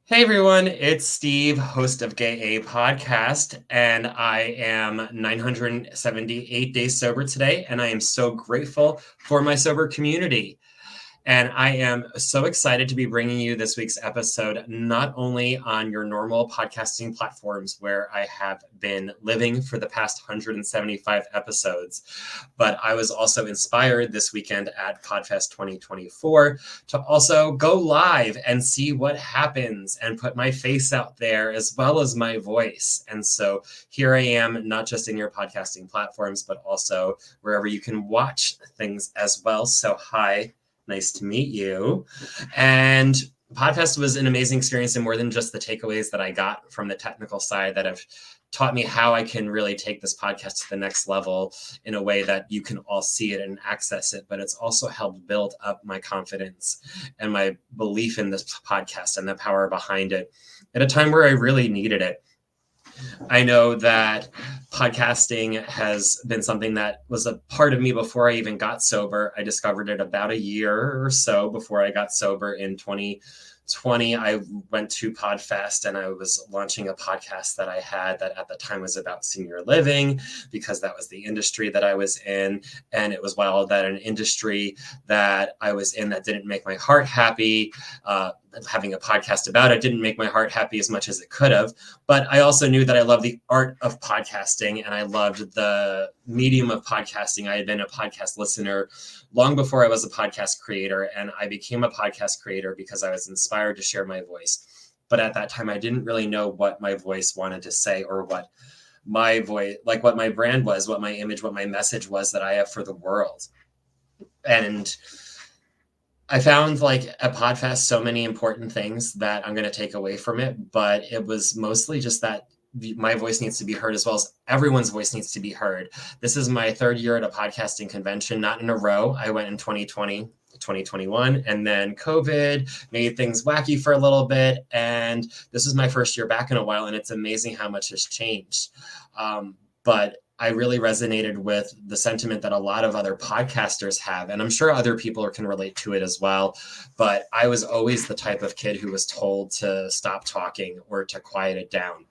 Hey everyone, it's Steve, host of Gay A Podcast, and I am 978 days sober today, and I am so grateful for my sober community. And I am so excited to be bringing you this week's episode, not only on your normal podcasting platforms where I have been living for the past 175 episodes, but I was also inspired this weekend at PodFest 2024 to also go live and see what happens and put my face out there as well as my voice. And so here I am, not just in your podcasting platforms, but also wherever you can watch things as well. So hi. Nice to meet you. And Podfest was an amazing experience, and more than just the takeaways that I got from the technical side that have taught me how I can really take this podcast to the next level in a way that you can all see it and access it. But it's also helped build up my confidence and my belief in this podcast and the power behind it at a time where I really needed it. I know that podcasting has been something that was a part of me before I even got sober. I discovered it about a year or so before I got sober in 2020. I went to PodFest and I was launching a podcast that I had that at the time was about senior living because that was the industry that I was in. And it was wild that an industry that I was in that didn't make my heart happy, having a podcast about it didn't make my heart happy as much as it could have. But I also knew that I loved the art of podcasting and I loved the medium of podcasting. I had been a podcast listener long before I was a podcast creator. And I became a podcast creator because I was inspired to share my voice. But at that time, I didn't really know what my voice wanted to say or what my voice, like what my brand was, what my image, what my message was that I have for the world. And I found like at PodFest so many important things that I'm going to take away from it, but it was mostly just that my voice needs to be heard as well as everyone's voice needs to be heard. This is my third year at a podcasting convention, not in a row. I went in 2020, 2021, and then COVID made things wacky for a little bit. And this is my first year back in a while, and it's amazing how much has changed. But I really resonated with the sentiment that a lot of other podcasters have, and I'm sure other people can relate to it as well. But I was always the type of kid who was told to stop talking or to quiet it down.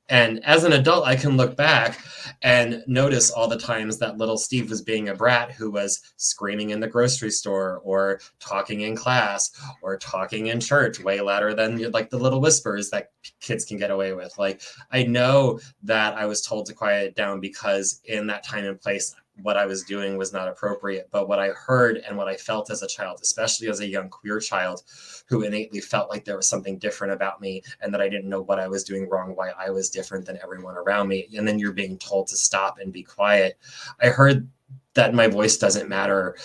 And as an adult, I can look back and notice all the times that little Steve was being a brat who was screaming in the grocery store or talking in class or talking in church way louder than like the little whispers that kids can get away with. Like, I know that I was told to quiet it down because in that time and place, what I was doing was not appropriate. But what I heard and what I felt as a child, especially as a young queer child who innately felt like there was something different about me and that I didn't know what I was doing wrong, why I was different than everyone around me. And then you're being told to stop and be quiet. I heard that my voice doesn't matter,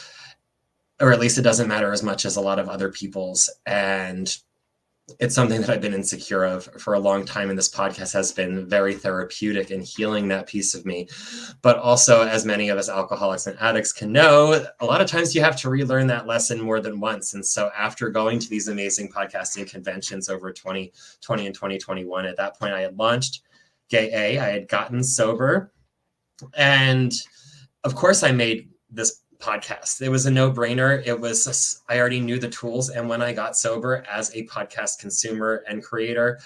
or at least it doesn't matter as much as a lot of other people's. And it's something that I've been insecure of for a long time. And this podcast has been very therapeutic in healing that piece of me. But also, as many of us alcoholics and addicts can know, a lot of times you have to relearn that lesson more than once. And so after going to these amazing podcasting conventions over 2020 and 2021, at that point I had launched Gay A, I had gotten sober. And of course I made this podcast. It was a no-brainer. I already knew the tools. And when I got sober as a podcast consumer and creator,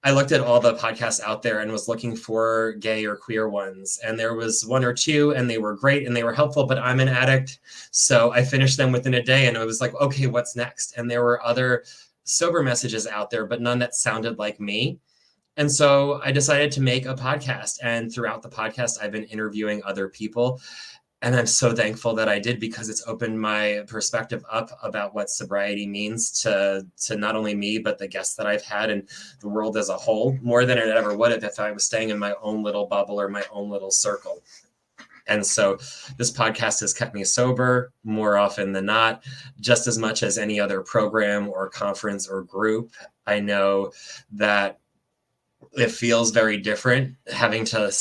I looked at all the podcasts out there and was looking for gay or queer ones. And there was one or two and they were great and they were helpful, but I'm an addict. So I finished them within a day and I was like, okay, what's next? And there were other sober messages out there, but none that sounded like me. And so I decided to make a podcast. And throughout the podcast, I've been interviewing other people. And I'm so thankful that I did because it's opened my perspective up about what sobriety means to not only me, but the guests that I've had and the world as a whole, more than it ever would have if I was staying in my own little bubble or my own little circle. And so this podcast has kept me sober more often than not, just as much as any other program or conference or group. I know that it feels very different having to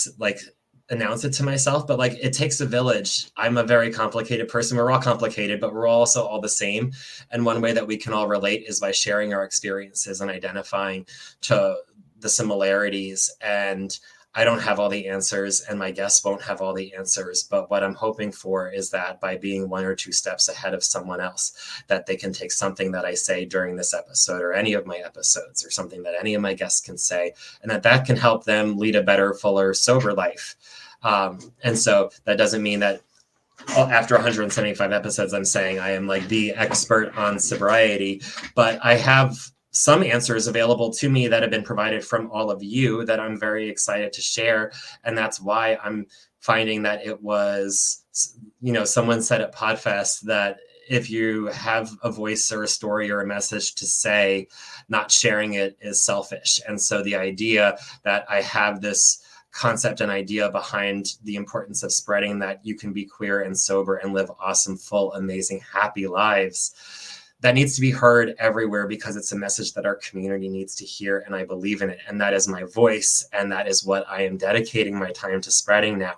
announce it to myself, but it takes a village. I'm a very complicated person. We're all complicated, but we're also all the same. And one way that we can all relate is by sharing our experiences and identifying to the similarities. And I don't have all the answers and my guests won't have all the answers. But what I'm hoping for is that by being 1 or 2 steps ahead of someone else, that they can take something that I say during this episode or any of my episodes or something that any of my guests can say, and that can help them lead a better, fuller, sober life. And so that doesn't mean that after 175 episodes, I'm saying I am like the expert on sobriety, but I have some answers available to me that have been provided from all of you that I'm very excited to share. And that's why I'm finding that it was, someone said at PodFest that if you have a voice or a story or a message to say, not sharing it is selfish. And so the idea that I have this concept and idea behind the importance of spreading that you can be queer and sober and live awesome, full, amazing, happy lives, that needs to be heard everywhere because it's a message that our community needs to hear. And I believe in it. And that is my voice. And that is what I am dedicating my time to spreading now.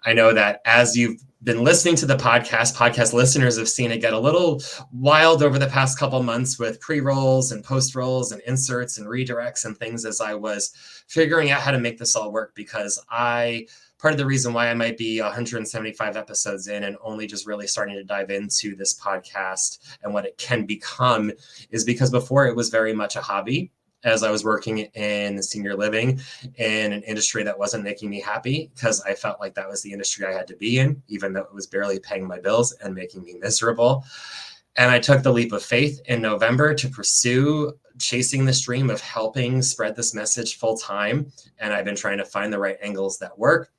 I know that as you've been listening to the podcast listeners have seen it get a little wild over the past couple of months with pre-rolls and post-rolls and inserts and redirects and things as I was figuring out how to make this all work, because part of the reason why I might be 175 episodes in and only just really starting to dive into this podcast and what it can become is because before it was very much a hobby. As I was working in senior living in an industry that wasn't making me happy, because I felt like that was the industry I had to be in, even though it was barely paying my bills and making me miserable. And I took the leap of faith in November to pursue chasing this dream of helping spread this message full time. And I've been trying to find the right angles that work.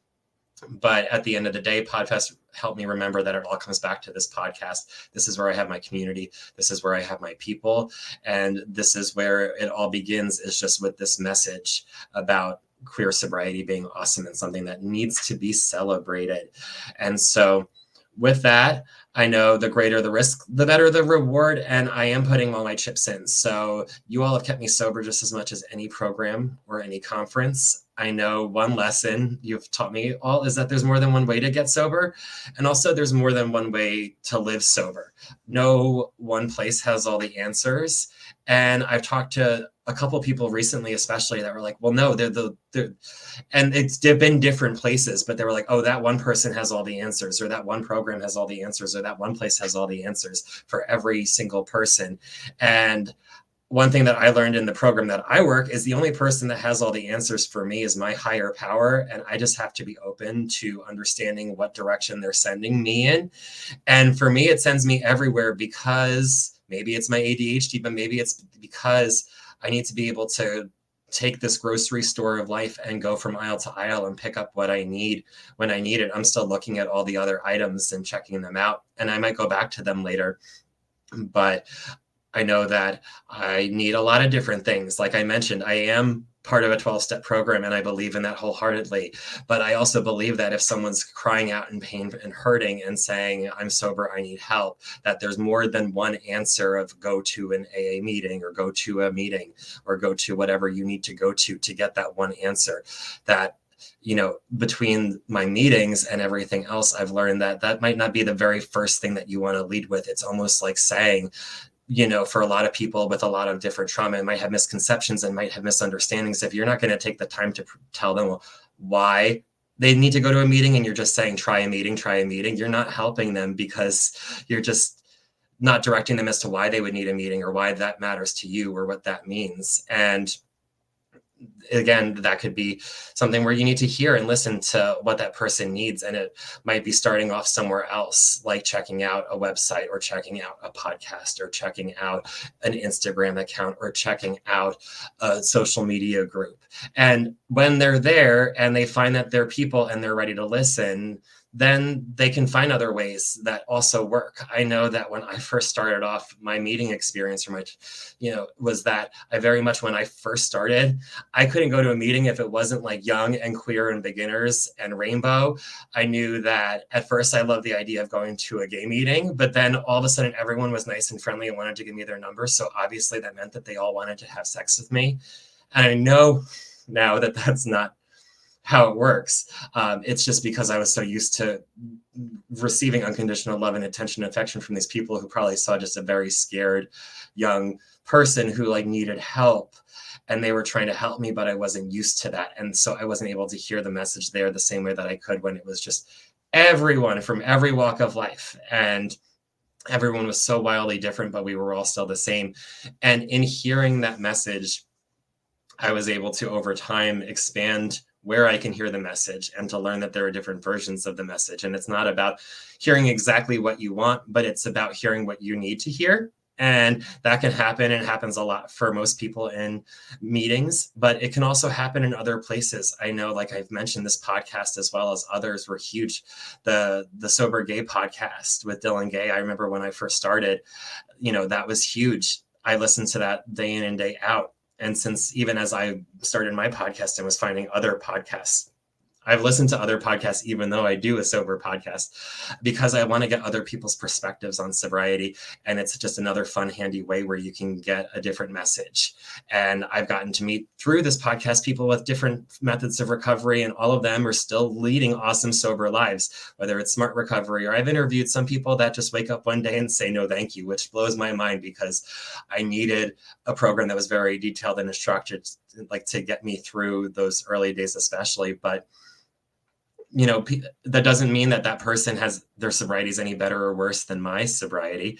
But at the end of the day, PodFest helped me remember that it all comes back to this podcast. This is where I have my community. This is where I have my people. And this is where it all begins, is just with this message about queer sobriety being awesome and something that needs to be celebrated. And so with that, I know the greater the risk, the better the reward, and I am putting all my chips in. So you all have kept me sober just as much as any program or any conference. I know one lesson you've taught me all is that there's more than one way to get sober. And also there's more than one way to live sober. No one place has all the answers. And I've talked to a couple of people recently, especially, that were like, well, no, they're, and it's been different places, but they were like, oh, that one person has all the answers, or that one program has all the answers, or that one place has all the answers for every single person. And one thing that I learned in the program that I work is the only person that has all the answers for me is my higher power. And I just have to be open to understanding what direction they're sending me in. And for me, it sends me everywhere because maybe it's my ADHD, but maybe it's because I need to be able to take this grocery store of life and go from aisle to aisle and pick up what I need when I need it. I'm still looking at all the other items and checking them out, and I might go back to them later. But I know that I need a lot of different things. Like I mentioned, I am part of a 12-step program, and I believe in that wholeheartedly. But I also believe that if someone's crying out in pain and hurting and saying, I'm sober, I need help, that there's more than one answer of go to an AA meeting or go to a meeting or go to whatever you need to go to get that one answer. That, you know, between my meetings and everything else, I've learned that that might not be the very first thing that you want to lead with. It's almost like saying, you know, for a lot of people with a lot of different trauma and might have misconceptions and might have misunderstandings, if you're not going to take the time to tell them why they need to go to a meeting and you're just saying, try a meeting, you're not helping them, because you're just not directing them as to why they would need a meeting or why that matters to you or what that means. And again, that could be something where you need to hear and listen to what that person needs. And it might be starting off somewhere else, like checking out a website or checking out a podcast or checking out an Instagram account or checking out a social media group. And when they're there and they find that they're people and they're ready to listen, then they can find other ways that also work. I know that when I first started off my meeting experience, or my, was that I very much, when I first started, I couldn't go to a meeting if it wasn't like young and queer and beginners and rainbow. I knew that at first I loved the idea of going to a gay meeting, but then all of a sudden everyone was nice and friendly and wanted to give me their number. So obviously that meant that they all wanted to have sex with me. And I know now that that's not how it works. It's just because I was so used to receiving unconditional love and attention and affection from these people who probably saw just a very scared young person who like needed help, and they were trying to help me, but I wasn't used to that. And so I wasn't able to hear the message there the same way that I could when it was just everyone from every walk of life. And everyone was so wildly different, but we were all still the same. And in hearing that message, I was able to, over time, expand where I can hear the message and to learn that there are different versions of the message. And it's not about hearing exactly what you want, but it's about hearing what you need to hear. And that can happen, and happens a lot for most people in meetings, but it can also happen in other places. I know, like I've mentioned, this podcast as well as others were huge. The Sober Gay podcast with Dylan Gay, I remember when I first started, that was huge. I listened to that day in and day out. And since even as I started my podcast and was finding other podcasts, I've listened to other podcasts, even though I do a sober podcast, because I want to get other people's perspectives on sobriety. And it's just another fun, handy way where you can get a different message. And I've gotten to meet through this podcast people with different methods of recovery, and all of them are still leading awesome sober lives, whether it's smart recovery, or I've interviewed some people that just wake up one day and say no thank you, which blows my mind, because I needed a program that was very detailed and structured, like to get me through those early days especially. But that doesn't mean that person has their sobriety is any better or worse than my sobriety.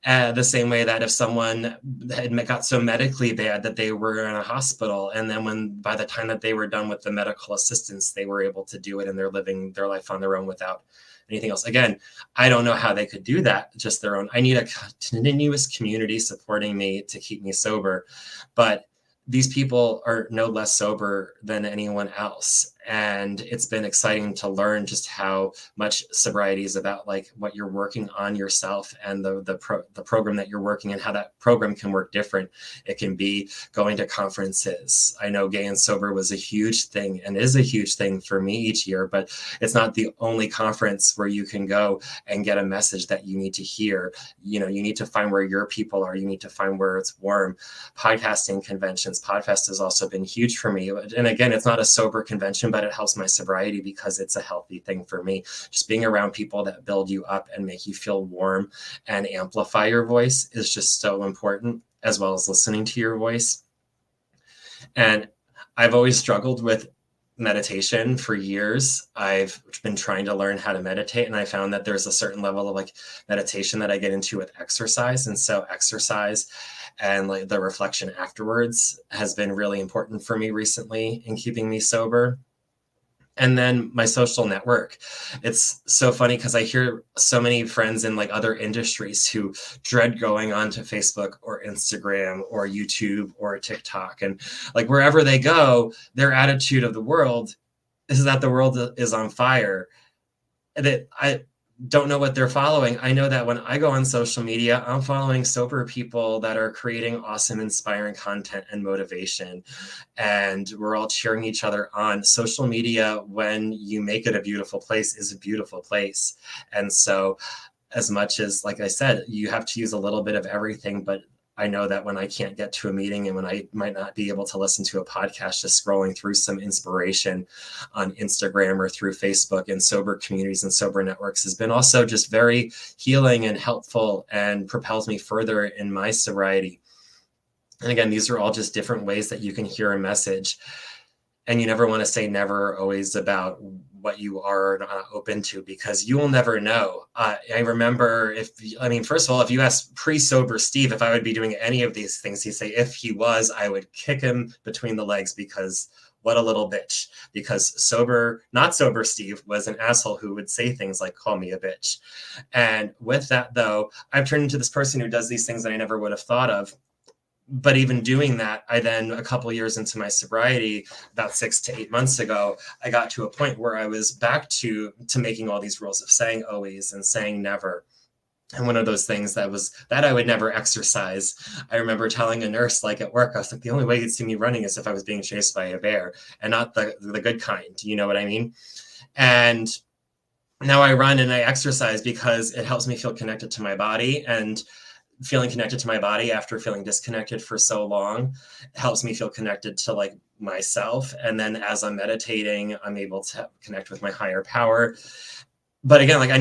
The same way that if someone had got so medically bad that they were in a hospital, and then by the time that they were done with the medical assistance, they were able to do it and they're living their life on their own without anything else. Again, I don't know how they could do that, just their own. I need a continuous community supporting me to keep me sober. But these people are no less sober than anyone else. And it's been exciting to learn just how much sobriety is about, like, what you're working on yourself and the program that you're working, and how that program can work different. It can be going to conferences. I know Gay and Sober was a huge thing and is a huge thing for me each year, but it's not the only conference where you can go and get a message that you need to hear. You need to find where your people are. You need to find where it's warm. Podcasting conventions. Podcast has also been huge for me. And again, it's not a sober convention, but it helps my sobriety because it's a healthy thing for me. Just being around people that build you up and make you feel warm and amplify your voice is just so important, as well as listening to your voice. And I've always struggled with meditation for years. I've been trying to learn how to meditate, and I found that there's a certain level of like meditation that I get into with exercise. And so exercise and like the reflection afterwards has been really important for me recently in keeping me sober. And then my social network. It's so funny because I hear so many friends in like other industries who dread going onto Facebook or Instagram or YouTube or TikTok. And like wherever they go, their attitude of the world is that the world is on fire. That I don't know what they're following. I know that when I go on social media, I'm following sober people that are creating awesome, inspiring content and motivation. And we're all cheering each other on. Social media, when you make it a beautiful place, is a beautiful place. And so as much as, like I said, you have to use a little bit of everything, but I know that when I can't get to a meeting and when I might not be able to listen to a podcast, just scrolling through some inspiration on Instagram or through Facebook and sober communities and sober networks has been also just very healing and helpful and propels me further in my sobriety. And again, these are all just different ways that you can hear a message. And you never want to say never always about what you are not open to, because you will never know. I remember first of all, if you ask pre-sober Steve if I would be doing any of these things, he'd say if he was, I would kick him between the legs, because what a little bitch. Because not sober Steve was an asshole who would say things like, call me a bitch. And with that, though, I've turned into this person who does these things that I never would have thought of. But even doing that, I then, a couple years into my sobriety, about 6 to 8 months ago, I got to a point where I was back to making all these rules of saying always and saying never. And one of those things that I would never exercise. I remember telling a nurse, like at work, I was like, the only way you'd see me running is if I was being chased by a bear, and not the good kind. You know what I mean? And now I run and I exercise because it helps me feel connected to my body. And feeling connected to my body after feeling disconnected for so long helps me feel connected to like myself. And then as I'm meditating, I'm able to connect with my higher power. But again, like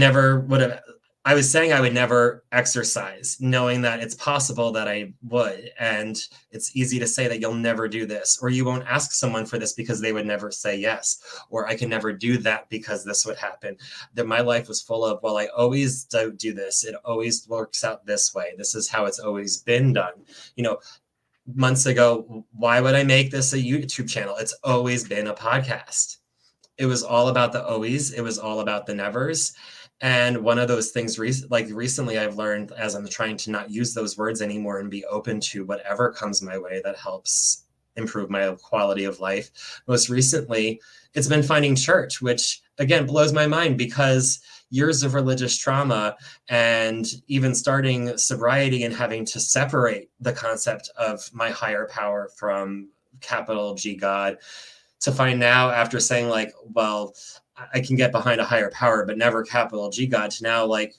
I was saying I would never exercise, knowing that it's possible that I would. And it's easy to say that you'll never do this, or you won't ask someone for this because they would never say yes, or I can never do that because this would happen. That my life was full of, well, I always do this. It always works out this way. This is how it's always been done. Months ago, why would I make this a YouTube channel? It's always been a podcast. It was all about the always. It was all about the nevers. And one of those things recently I've learned, as I'm trying to not use those words anymore and be open to whatever comes my way that helps improve my quality of life. Most recently, it's been finding church, which again blows my mind because years of religious trauma and even starting sobriety and having to separate the concept of my higher power from capital G God, to find now after saying like, well, I can get behind a higher power, but never capital G God, to now like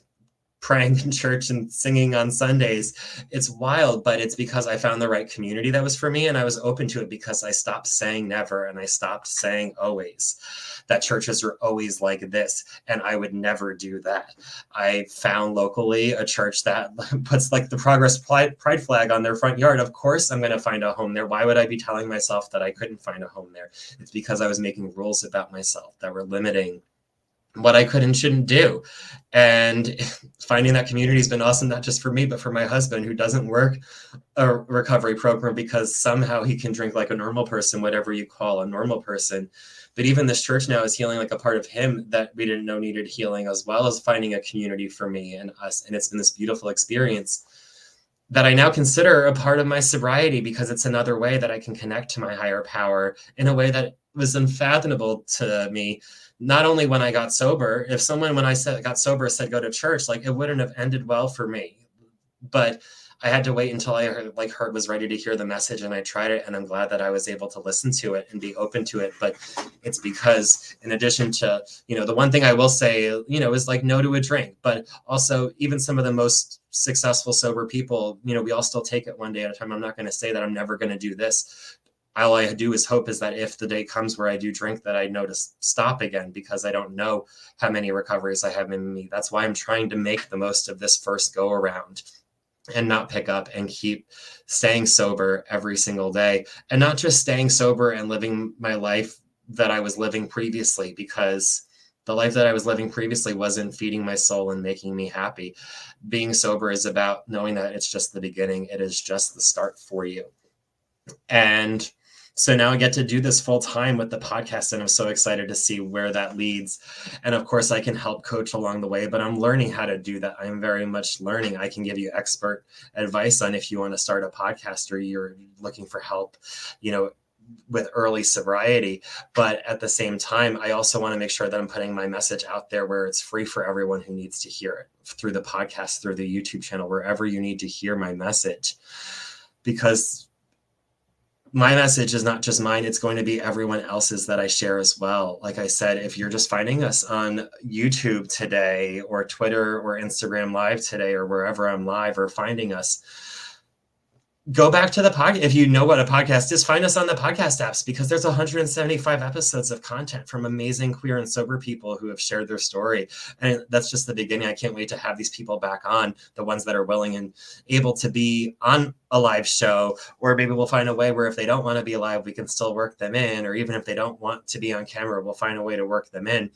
praying in church and singing on Sundays. It's wild, but it's because I found the right community that was for me. And I was open to it because I stopped saying never and I stopped saying always, that churches are always like this. And I would never do that. I found locally a church that puts like the Progress Pride flag on their front yard. Of course, I'm going to find a home there. Why would I be telling myself that I couldn't find a home there? It's because I was making rules about myself that were limiting what I could and shouldn't do. And finding that community has been awesome, not just for me, but for my husband, who doesn't work a recovery program because somehow he can drink like a normal person, whatever you call a normal person. But even this church now is healing like a part of him that we didn't know needed healing, as well as finding a community for me and us. And it's been this beautiful experience that I now consider a part of my sobriety, because it's another way that I can connect to my higher power in a way that was unfathomable to me. Not only when I got sober, if someone, when I got sober, said go to church, like it wouldn't have ended well for me. But I had to wait until I was ready to hear the message, and I tried it, and I'm glad that I was able to listen to it and be open to it. But it's because, in addition to, the one thing I will say, is like no to a drink, but also even some of the most successful sober people, we all still take it one day at a time. I'm not going to say that I'm never going to do this. All I do is hope is that if the day comes where I do drink, that I know to stop again, because I don't know how many recoveries I have in me. That's why I'm trying to make the most of this first go around and not pick up, and keep staying sober every single day, and not just staying sober and living my life that I was living previously, because the life that I was living previously wasn't feeding my soul and making me happy. Being sober is about knowing that it's just the beginning. It is just the start for you. And so now I get to do this full time with the podcast, and I'm so excited to see where that leads. And of course, I can help coach along the way, but I'm learning how to do that. I'm very much learning. I can give you expert advice on if you want to start a podcast or you're looking for help, with early sobriety. But at the same time, I also want to make sure that I'm putting my message out there where it's free for everyone who needs to hear it, through the podcast, through the YouTube channel, wherever you need to hear my message. Because my message is not just mine, it's going to be everyone else's that I share as well. Like I said, if you're just finding us on YouTube today, or Twitter or Instagram Live today, or wherever I'm live, or finding us, go back to the podcast. If you know what a podcast is, find us on the podcast apps, because there's 175 episodes of content from amazing queer and sober people who have shared their story. And that's just the beginning. I can't wait to have these people back on, the ones that are willing and able to be on a live show, or maybe we'll find a way where if they don't want to be live, we can still work them in, or even if they don't want to be on camera, we'll find a way to work them in.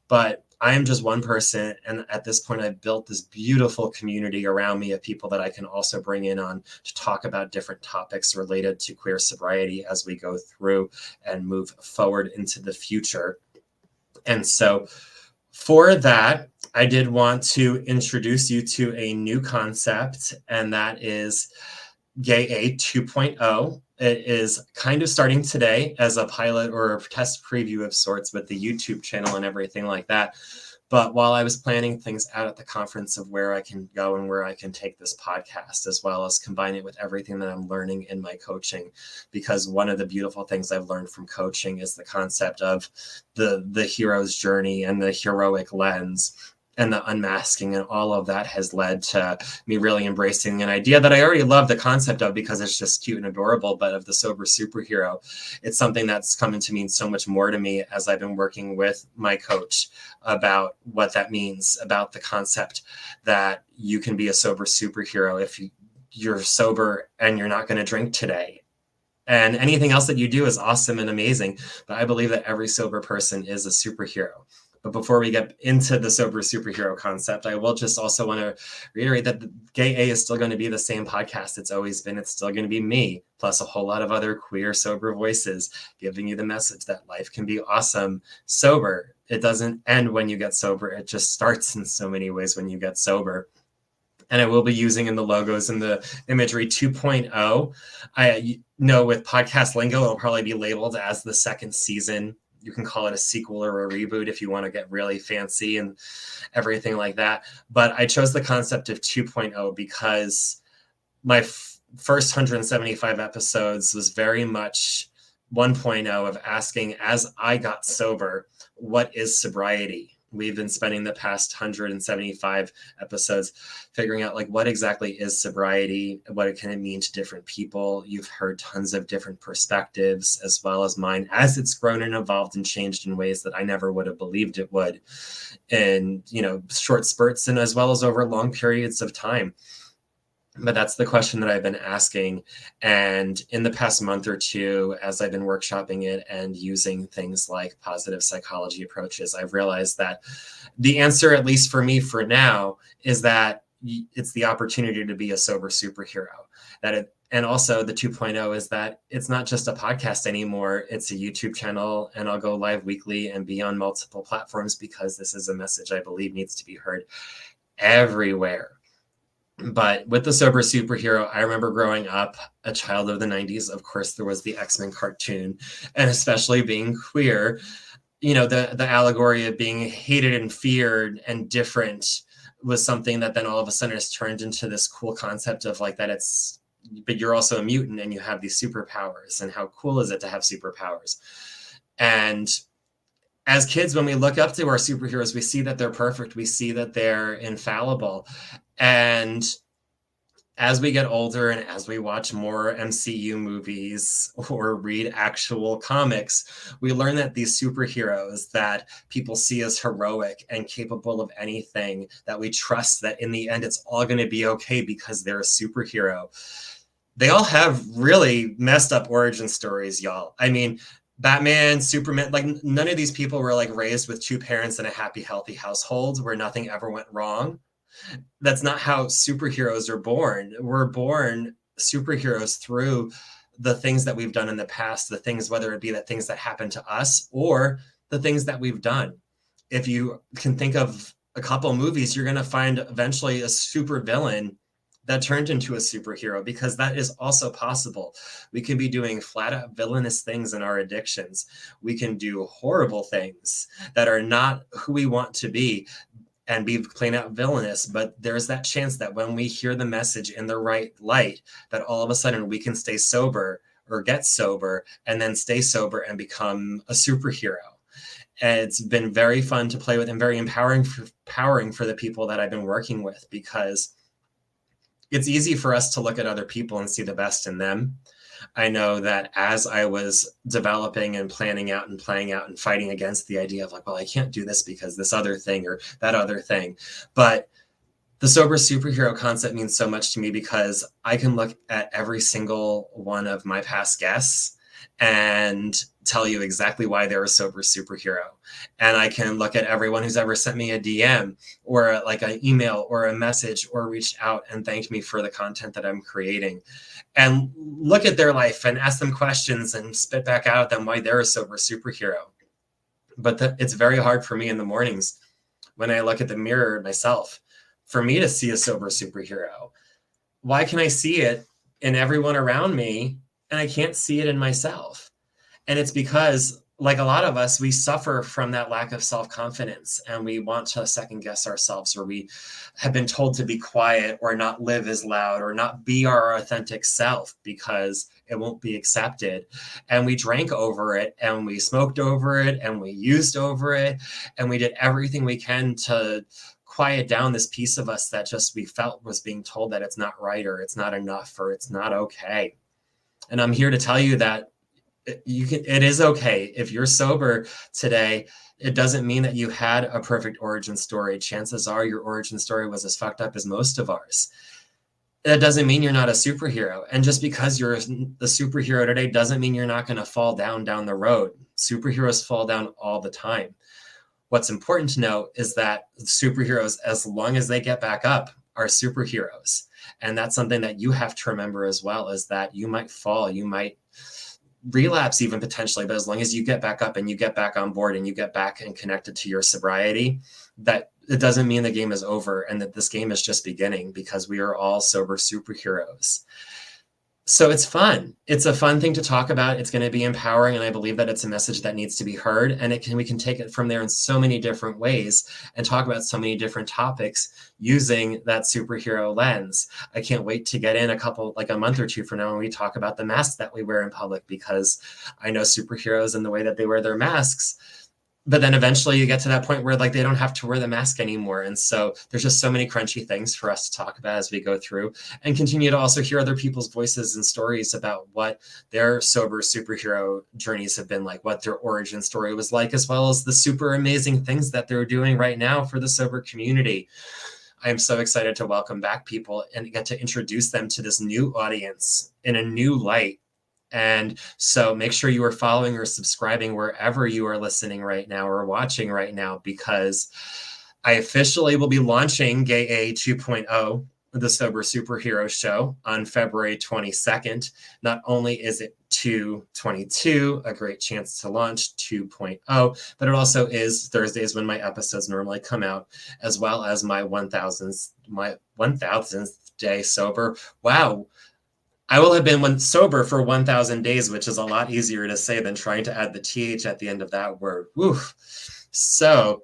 But I am just one person. And at this point, I've built this beautiful community around me of people that I can also bring in on to talk about different topics related to queer sobriety as we go through and move forward into the future. And so for that, I did want to introduce you to a new concept, and that is Gay A 2.0. It is kind of starting today as a pilot or a test preview of sorts with the YouTube channel and everything like that. But while I was planning things out at the conference of where I can go and where I can take this podcast, as well as combine it with everything that I'm learning in my coaching, because one of the beautiful things I've learned from coaching is the concept of the hero's journey and the heroic lens. and the unmasking and all of that has led to me really embracing an idea that I already love the concept of because it's just cute and adorable, but of the sober superhero. It's something that's coming to mean so much more to me as I've been working with my coach about what that means, about the concept that you can be a sober superhero if you're sober and you're not going to drink today. And anything else that you do is awesome and amazing. But I believe that every sober person is a superhero. But before we get into the sober superhero concept, I will just also want to reiterate that the Gay A is still going to be the same podcast it's always been. It's still going to be me, plus a whole lot of other queer sober voices giving you the message that life can be awesome sober. It doesn't end when you get sober. It just starts in so many ways when you get sober. And I will be using in the logos and the imagery 2.0. I know with podcast lingo, it'll probably be labeled as the second season. You can call it a sequel or a reboot if you want to get really fancy and everything like that. But I chose the concept of 2.0 because my first 175 episodes was very much 1.0 of asking, as I got sober, what is sobriety? We've been spending the past 175 episodes figuring out like what exactly is sobriety, what can it mean to different people. You've heard tons of different perspectives as well as mine as it's grown and evolved and changed in ways that I never would have believed it would in, short spurts and as well as over long periods of time. But that's the question that I've been asking. And in the past month or two, as I've been workshopping it and using things like positive psychology approaches, I've realized that the answer, at least for me for now, is that it's the opportunity to be a sober superhero. And also the 2.0 is that it's not just a podcast anymore. It's a YouTube channel, and I'll go live weekly and be on multiple platforms because this is a message I believe needs to be heard everywhere. But with the sober superhero, I remember growing up a child of the 90s. Of course, there was the X-Men cartoon, and especially being queer, the allegory of being hated and feared and different was something that then all of a sudden has turned into this cool concept of like that but you're also a mutant and you have these superpowers, and how cool is it to have superpowers? And as kids, when we look up to our superheroes, we see that they're perfect. We see that they're infallible. And as we get older and as we watch more MCU movies or read actual comics, we learn that these superheroes that people see as heroic and capable of anything, that we trust that in the end it's all going to be okay because they're a superhero. They all have really messed up origin stories, y'all. I mean, Batman, Superman, like none of these people were like raised with two parents in a happy, healthy household where nothing ever went wrong. That's not how superheroes are born. We're born superheroes through the things that we've done in the past, the things, whether it be the things that happened to us or the things that we've done. If you can think of a couple movies, you're going to find eventually a super villain that turned into a superhero, because that is also possible. We can be doing flat out villainous things in our addictions. We can do horrible things that are not who we want to be and be plain out villainous, but there's that chance that when we hear the message in the right light, that all of a sudden we can stay sober or get sober and then stay sober and become a superhero. And it's been very fun to play with and very empowering for the people that I've been working with, because it's easy for us to look at other people and see the best in them. I know that as I was developing and planning out and playing out and fighting against the idea of like, well, I can't do this because this other thing or that other thing. But the sober superhero concept means so much to me because I can look at every single one of my past guests and tell you exactly why they're a sober superhero. And I can look at everyone who's ever sent me a DM or like an email or a message or reached out and thanked me for the content that I'm creating, and look at their life and ask them questions and spit back out at them why they're a sober superhero. But it's very hard for me in the mornings when I look at the mirror myself, for me to see a sober superhero. Why can I see it in everyone around me and I can't see it in myself? And it's because, like a lot of us, we suffer from that lack of self-confidence, and we want to second guess ourselves, or we have been told to be quiet or not live as loud or not be our authentic self because it won't be accepted. And we drank over it, and we smoked over it, and we used over it, and we did everything we can to quiet down this piece of us that just we felt was being told that it's not right, or it's not enough, or it's not okay. And I'm here to tell you that it is okay. If you're sober today, it doesn't mean that you had a perfect origin story. Chances are your origin story was as fucked up as most of ours. That doesn't mean you're not a superhero. And just because you're a superhero today doesn't mean you're not going to fall down the road. Superheroes fall down all the time. What's important to know is that superheroes, as long as they get back up, are superheroes. And that's something that you have to remember as well, is that you might fall, you might relapse even potentially, but as long as you get back up and you get back on board and you get back and connected to your sobriety, that it doesn't mean the game is over and that this game is just beginning, because we are all sober superheroes. So it's fun. It's a fun thing to talk about. It's going to be empowering. And I believe that it's a message that needs to be heard. And we can take it from there in so many different ways and talk about so many different topics using that superhero lens. I can't wait to get in a month or two from now when we talk about the masks that we wear in public, because I know superheroes and the way that they wear their masks. But then eventually you get to that point where they don't have to wear the mask anymore. And so there's just so many crunchy things for us to talk about as we go through, and continue to also hear other people's voices and stories about what their sober superhero journeys have been like, what their origin story was like, as well as the super amazing things that they're doing right now for the sober community. I'm so excited to welcome back people and get to introduce them to this new audience in a new light. And so make sure you are following or subscribing wherever you are listening right now or watching right now, because I officially will be launching Gay A 2.0, the Sober Superhero Show, on February 22nd. Not only is it 2/22, a great chance to launch 2.0, but it also is Thursdays when my episodes normally come out, as well as my 1000th day sober. Wow. I will have been sober for 1,000 days, which is a lot easier to say than trying to add the TH at the end of that word. Woof. So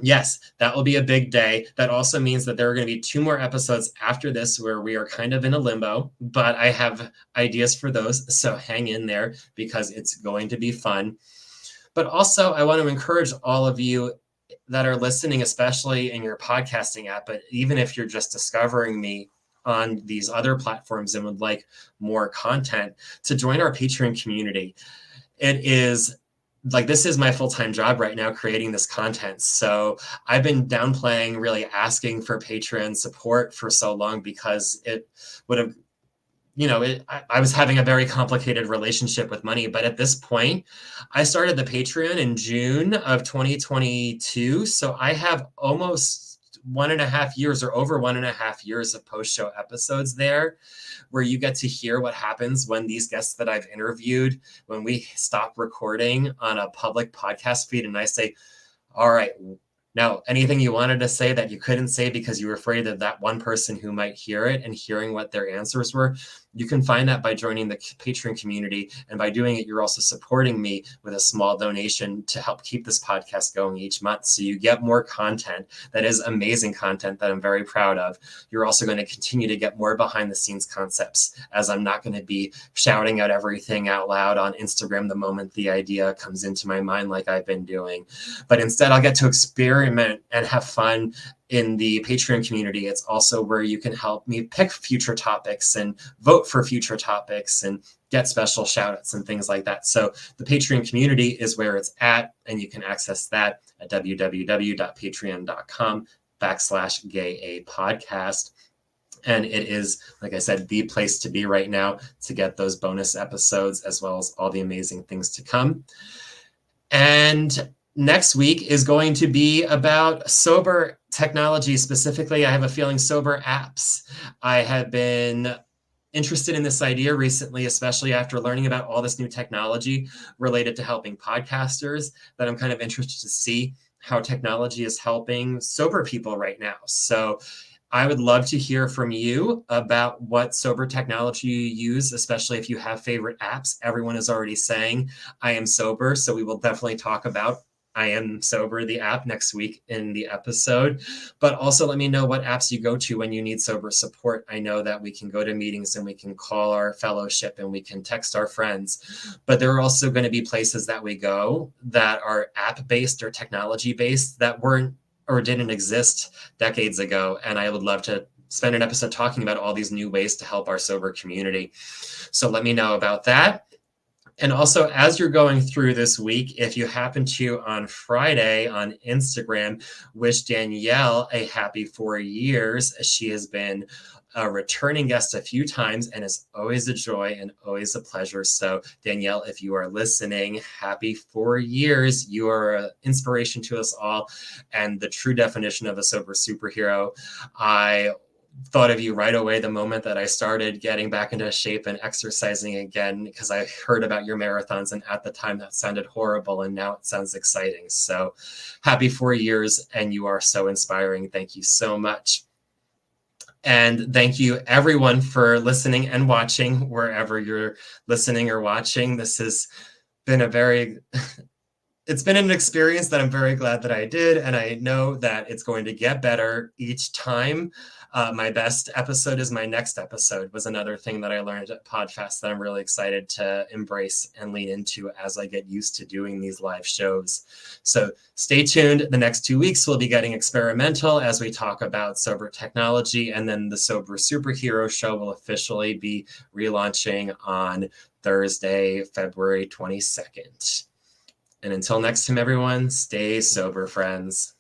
yes, that will be a big day. That also means that there are going to be 2 more episodes after this where we are kind of in a limbo, but I have ideas for those. So hang in there, because it's going to be fun. But also I want to encourage all of you that are listening, especially in your podcasting app, but even if you're just discovering me on these other platforms and would like more content, to join our Patreon community. It is this is my full-time job right now, creating this content. So I've been downplaying really asking for Patreon support for so long, because it would have, I was having a very complicated relationship with money. But at this point, I started the Patreon in June of 2022. So I have almost 1.5 years, or over 1.5 years of post-show episodes there, where you get to hear what happens when these guests that I've interviewed, when we stop recording on a public podcast feed and I say, all right, now anything you wanted to say that you couldn't say because you were afraid of that one person who might hear it, and hearing what their answers were. You can find that by joining the Patreon community. And by doing it, you're also supporting me with a small donation to help keep this podcast going each month. So you get more content that is amazing content that I'm very proud of. You're also going to continue to get more behind the scenes concepts, as I'm not going to be shouting out everything out loud on Instagram the moment the idea comes into my mind like I've been doing. But instead, I'll get to experiment and have fun in the Patreon community. It's also where you can help me pick future topics and vote for future topics and get special shout outs and things like that. So the Patreon community is where it's at, and you can access that at www.patreon.com/gayapodcast. And it is, like I said, the place to be right now to get those bonus episodes, as well as all the amazing things to come. And next week is going to be about sober technology. Specifically, I have a feeling sober apps. I have been interested in this idea recently, especially after learning about all this new technology related to helping podcasters, that I'm kind of interested to see how technology is helping sober people right now. So I would love to hear from you about what sober technology you use, especially if you have favorite apps. Everyone is already saying I am sober, so we will definitely talk about I Am Sober, the app, next week in the episode. But also let me know what apps you go to when you need sober support. I know that we can go to meetings and we can call our fellowship and we can text our friends. But there are also going to be places that we go that are app-based or technology-based that weren't or didn't exist decades ago. And I would love to spend an episode talking about all these new ways to help our sober community. So let me know about that. And also, as you're going through this week, if you happen to on Friday on Instagram wish Danielle a happy 4 years, she has been a returning guest a few times and is always a joy and always a pleasure. So Danielle, if you are listening, happy 4 years. You are an inspiration to us all and the true definition of a sober superhero. I thought of you right away the moment that I started getting back into shape and exercising again, because I heard about your marathons, and at the time that sounded horrible, and now it sounds exciting. So happy 4 years, and you are so inspiring. Thank you so much. And thank you everyone for listening and watching wherever you're listening or watching. This has been it's been an experience that I'm very glad that I did, and I know that it's going to get better each time. My best episode is my next episode was another thing that I learned at PodFest that I'm really excited to embrace and lean into as I get used to doing these live shows. So stay tuned. The next 2 weeks we'll be getting experimental as we talk about sober technology, and then the Sober Superhero Show will officially be relaunching on Thursday, February 22nd. And until next time, everyone, stay sober, friends.